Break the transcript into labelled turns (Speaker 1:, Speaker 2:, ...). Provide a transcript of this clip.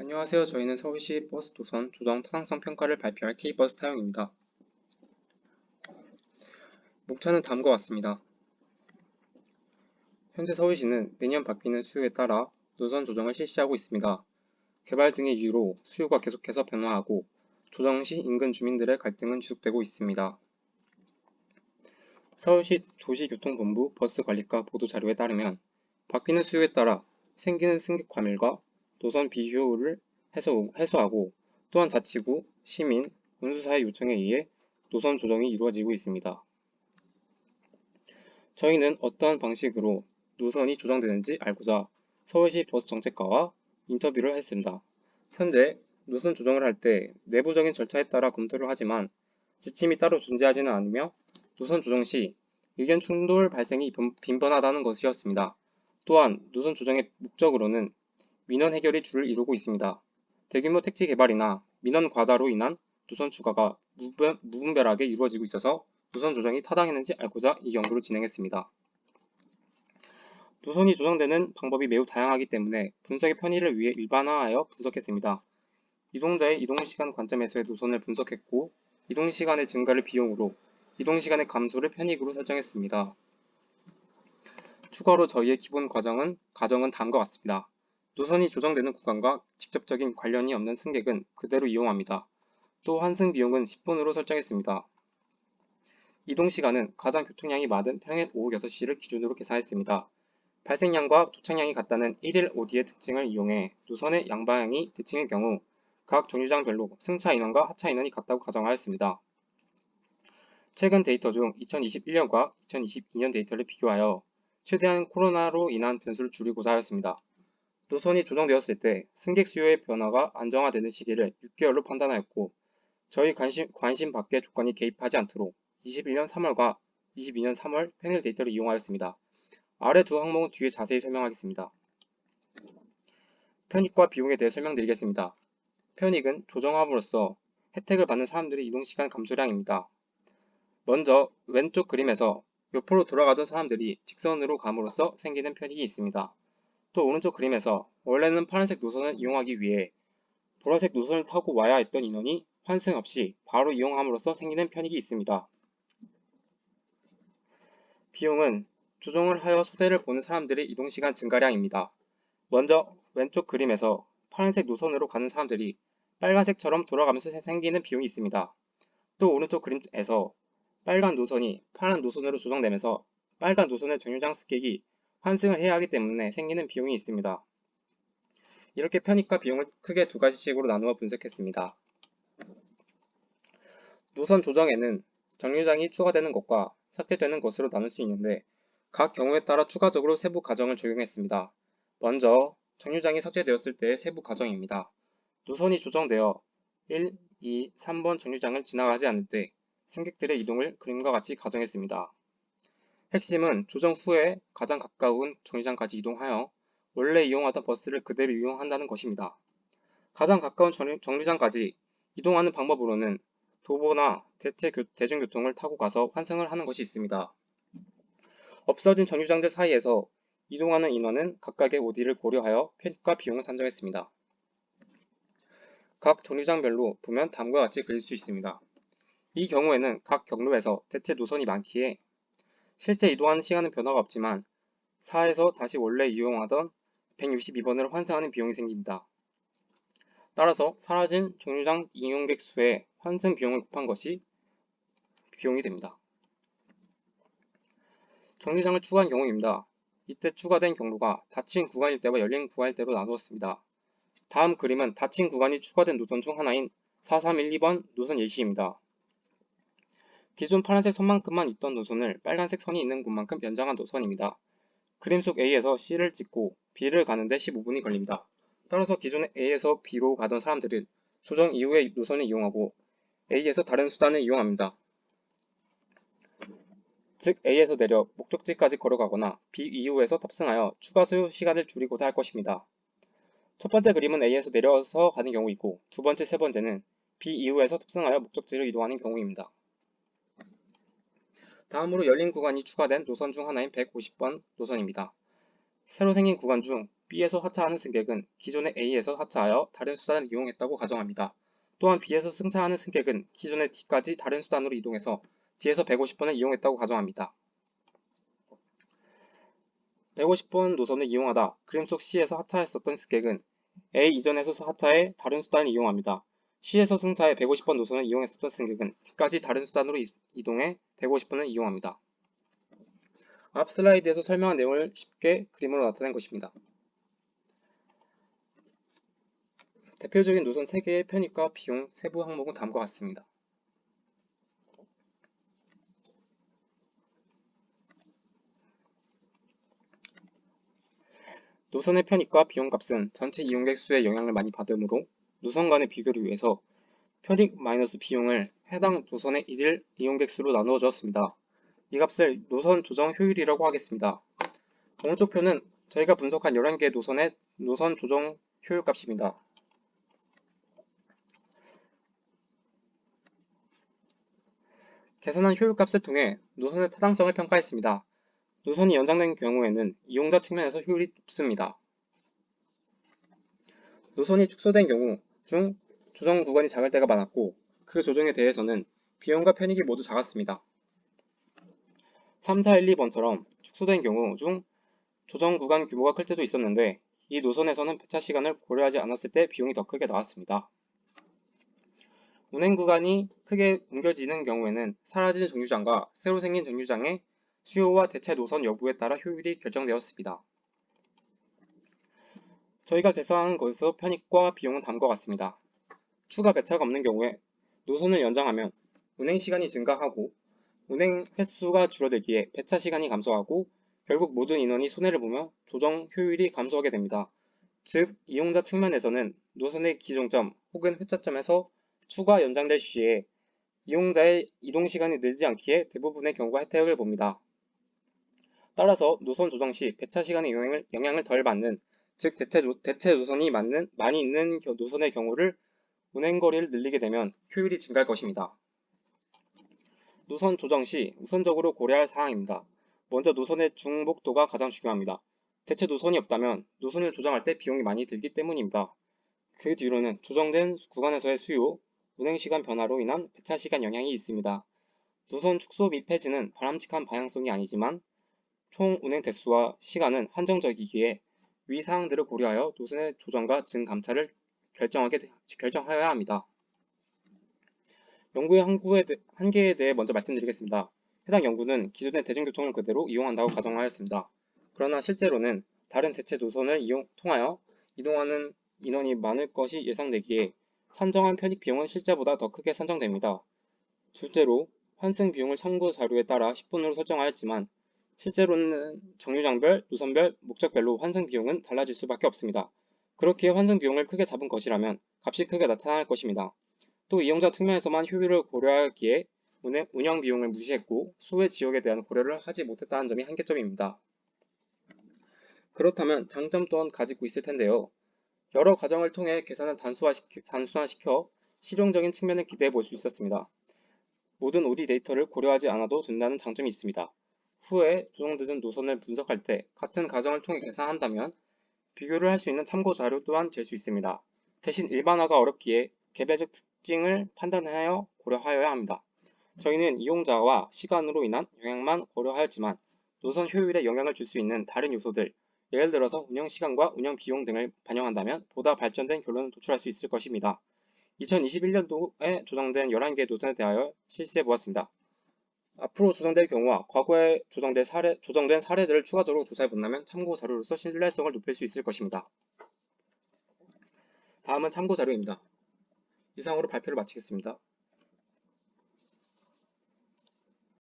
Speaker 1: 안녕하세요. 저희는 서울시 버스 노선 조정 타당성 평가를 발표할 K버스 타용입니다. 목차는 다음과 같습니다. 현재 서울시는 매년 바뀌는 수요에 따라 노선 조정을 실시하고 있습니다. 개발 등의 이유로 수요가 계속해서 변화하고 조정 시 인근 주민들의 갈등은 지속되고 있습니다. 서울시 도시교통본부 버스관리과 보도자료에 따르면 바뀌는 수요에 따라 생기는 승객 과밀과 노선 비효율을 해소하고 또한 자치구, 시민, 운수사의 요청에 의해 노선 조정이 이루어지고 있습니다. 저희는 어떠한 방식으로 노선이 조정되는지 알고자 서울시 버스정책과와 인터뷰를 했습니다. 현재 노선 조정을 할 때 내부적인 절차에 따라 검토를 하지만 지침이 따로 존재하지는 않으며 노선 조정 시 의견 충돌 발생이 빈번하다는 것이었습니다. 또한 노선 조정의 목적으로는 민원 해결이 주를 이루고 있습니다. 대규모 택지 개발이나 민원 과다로 인한 노선 추가가 무분별하게 이루어지고 있어서 노선 조정이 타당했는지 알고자 이 연구를 진행했습니다. 노선이 조정되는 방법이 매우 다양하기 때문에 분석의 편의를 위해 일반화하여 분석했습니다. 이동자의 이동시간 관점에서의 노선을 분석했고 이동시간의 증가를 비용으로 이동시간의 감소를 편익으로 설정했습니다. 추가로 저희의 기본 가정은 다음과 같습니다. 노선이 조정되는 구간과 직접적인 관련이 없는 승객은 그대로 이용합니다. 또 환승 비용은 10분으로 설정했습니다. 이동시간은 가장 교통량이 많은 평일 오후 6시를 기준으로 계산했습니다. 발생량과 도착량이 같다는 1일 OD의 특징을 이용해 노선의 양방향이 대칭인 경우 각 정류장별로 승차 인원과 하차 인원이 같다고 가정하였습니다. 최근 데이터 중 2021년과 2022년 데이터를 비교하여 최대한 코로나로 인한 변수를 줄이고자 하였습니다. 노선이 조정되었을 때 승객 수요의 변화가 안정화되는 시기를 6개월로 판단하였고 저희 관심 밖의 조건이 개입하지 않도록 21년 3월과 22년 3월 평일 데이터를 이용하였습니다. 아래 두 항목은 뒤에 자세히 설명하겠습니다. 편익과 비용에 대해 설명드리겠습니다. 편익은 조정함으로써 혜택을 받는 사람들의 이동시간 감소량입니다. 먼저 왼쪽 그림에서 옆으로 돌아가던 사람들이 직선으로 감으로써 생기는 편익이 있습니다. 또 오른쪽 그림에서 원래는 파란색 노선을 이용하기 위해 보라색 노선을 타고 와야 했던 인원이 환승 없이 바로 이용함으로써 생기는 편익이 있습니다. 비용은 조정을 하여 손해를 보는 사람들의 이동시간 증가량입니다. 먼저 왼쪽 그림에서 파란색 노선으로 가는 사람들이 빨간색처럼 돌아가면서 생기는 비용이 있습니다. 또 오른쪽 그림에서 빨간 노선이 파란 노선으로 조정되면서 빨간 노선의 정류장 승객이 환승을 해야 하기 때문에 생기는 비용이 있습니다. 이렇게 편익과 비용을 크게 두 가지식으로 나누어 분석했습니다. 노선 조정에는 정류장이 추가되는 것과 삭제되는 것으로 나눌 수 있는데 각 경우에 따라 추가적으로 세부 가정을 적용했습니다. 먼저 정류장이 삭제되었을 때의 세부 가정입니다. 노선이 조정되어 1, 2, 3번 정류장을 지나가지 않을 때 승객들의 이동을 그림과 같이 가정했습니다. 핵심은 조정 후에 가장 가까운 정류장까지 이동하여 원래 이용하던 버스를 그대로 이용한다는 것입니다. 가장 가까운 정류장까지 이동하는 방법으로는 도보나 대중교통을 타고 가서 환승을 하는 것이 있습니다. 없어진 정류장들 사이에서 이동하는 인원은 각각의 OD를 고려하여 편익과 비용을 산정했습니다. 각 정류장별로 보면 다음과 같이 그릴 수 있습니다. 이 경우에는 각 경로에서 대체 노선이 많기에 실제 이동하는 시간은 변화가 없지만 4에서 다시 원래 이용하던 162번으로 환승하는 비용이 생깁니다. 따라서 사라진 정류장 이용객 수에 환승 비용을 곱한 것이 비용이 됩니다. 정류장을 추가한 경우입니다. 이때 추가된 경로가 닫힌 구간일 때와 열린 구간일 때로 나누었습니다. 다음 그림은 닫힌 구간이 추가된 노선 중 하나인 4312번 노선 예시입니다. 기존 파란색 선만큼만 있던 노선을 빨간색 선이 있는 곳만큼 연장한 노선입니다. 그림 속 A에서 C를 찍고 B를 가는데 15분이 걸립니다. 따라서 기존에 A에서 B로 가던 사람들은 조정 이후의 노선을 이용하고 A에서 다른 수단을 이용합니다. 즉 A에서 내려 목적지까지 걸어가거나 B 이후에서 탑승하여 추가 소요 시간을 줄이고자 할 것입니다. 첫 번째 그림은 A에서 내려서 가는 경우이고 두 번째, 세 번째는 B 이후에서 탑승하여 목적지로 이동하는 경우입니다. 다음으로 열린 구간이 추가된 노선 중 하나인 150번 노선입니다. 새로 생긴 구간 중 B에서 하차하는 승객은 기존의 A에서 하차하여 다른 수단을 이용했다고 가정합니다. 또한 B에서 승차하는 승객은 기존의 D까지 다른 수단으로 이동해서 D에서 150번을 이용했다고 가정합니다. 150번 노선을 이용하다 그림 속 C에서 하차했었던 승객은 A 이전에서 하차해 다른 수단을 이용합니다. C에서 승차해 150번 노선을 이용했었던 승객은 D까지 다른 수단으로 이동해 150번을 이용합니다. 앞 슬라이드에서 설명한 내용을 쉽게 그림으로 나타낸 것입니다. 대표적인 노선 3개의 편익과 비용 세부 항목은 다음과 같습니다. 노선의 편익과 비용값은 전체 이용객 수에 영향을 많이 받으므로 노선 간의 비교를 위해서 편익-비용을 해당 노선의 일일 이용객 수로 나누어 주었습니다. 이 값을 노선 조정 효율이라고 하겠습니다. 오른쪽 표는 저희가 분석한 11개의 노선의 노선 조정 효율값입니다. 계산한 효율값을 통해 노선의 타당성을 평가했습니다. 노선이 연장된 경우에는 이용자 측면에서 효율이 높습니다. 노선이 축소된 경우 중 조정 구간이 작을 때가 많았고 그 조정에 대해서는 비용과 편익이 모두 작았습니다. 3, 4, 1, 2번처럼 축소된 경우 중 조정 구간 규모가 클 때도 있었는데 이 노선에서는 폐차 시간을 고려하지 않았을 때 비용이 더 크게 나왔습니다. 운행 구간이 크게 옮겨지는 경우에는 사라지는 정류장과 새로 생긴 정류장의 수요와 대체 노선 여부에 따라 효율이 결정되었습니다. 저희가 계산한 것에서 편익과 비용은 다음과 같습니다. 추가 배차가 없는 경우에 노선을 연장하면 운행 시간이 증가하고 운행 횟수가 줄어들기에 배차 시간이 감소하고 결국 모든 인원이 손해를 보며 조정 효율이 감소하게 됩니다. 즉, 이용자 측면에서는 노선의 기종점 혹은 회차점에서 추가 연장될 시에 이용자의 이동 시간이 늘지 않기에 대부분의 경우가 혜택을 봅니다. 따라서 노선 조정 시 배차 시간의 영향을 덜 받는, 즉 대체 노선이 많이 있는 노선의 경우를 운행거리를 늘리게 되면 효율이 증가할 것입니다. 노선 조정 시 우선적으로 고려할 사항입니다. 먼저 노선의 중복도가 가장 중요합니다. 대체 노선이 없다면 노선을 조정할 때 비용이 많이 들기 때문입니다. 그 뒤로는 조정된 구간에서의 수요, 운행시간 변화로 인한 배차시간 영향이 있습니다. 노선 축소 및 폐지는 바람직한 방향성이 아니지만 총 운행 대수와 시간은 한정적이기에 위 사항들을 고려하여 노선의 조정과 증감차를 결정하여야 합니다. 연구의 한계에 대해 먼저 말씀드리겠습니다. 해당 연구는 기존의 대중교통을 그대로 이용한다고 가정하였습니다. 그러나 실제로는 다른 대체 노선을 통하여 이동하는 인원이 많을 것이 예상되기에 산정한 편익 비용은 실제보다 더 크게 산정됩니다. 둘째로 환승 비용을 참고 자료에 따라 10분으로 설정하였지만 실제로는 정류장별, 노선별, 목적별로 환승 비용은 달라질 수밖에 없습니다. 그렇기에 환승 비용을 크게 잡은 것이라면 값이 크게 나타날 것입니다. 또 이용자 측면에서만 효율을 고려하기에 운영 비용을 무시했고 소외 지역에 대한 고려를 하지 못했다는 점이 한계점입니다. 그렇다면 장점 또한 가지고 있을 텐데요. 여러 과정을 통해 계산을 단순화시켜 실용적인 측면을 기대해 볼 수 있었습니다. 모든 OD 데이터를 고려하지 않아도 된다는 장점이 있습니다. 후에 조정되는 노선을 분석할 때 같은 과정을 통해 계산한다면 비교를 할 수 있는 참고 자료 또한 될 수 있습니다. 대신 일반화가 어렵기에 개별적 특징을 판단하여 고려하여야 합니다. 저희는 이용자와 시간으로 인한 영향만 고려하였지만 노선 효율에 영향을 줄 수 있는 다른 요소들, 예를 들어서 운영 시간과 운영 비용 등을 반영한다면 보다 발전된 결론을 도출할 수 있을 것입니다. 2021년도에 조정된 11개의 노선에 대하여 실시해 보았습니다. 앞으로 조정될 경우와 과거에 조정된 사례들을 추가적으로 조사해 본다면 참고 자료로서 신뢰성을 높일 수 있을 것입니다. 다음은 참고 자료입니다. 이상으로 발표를 마치겠습니다.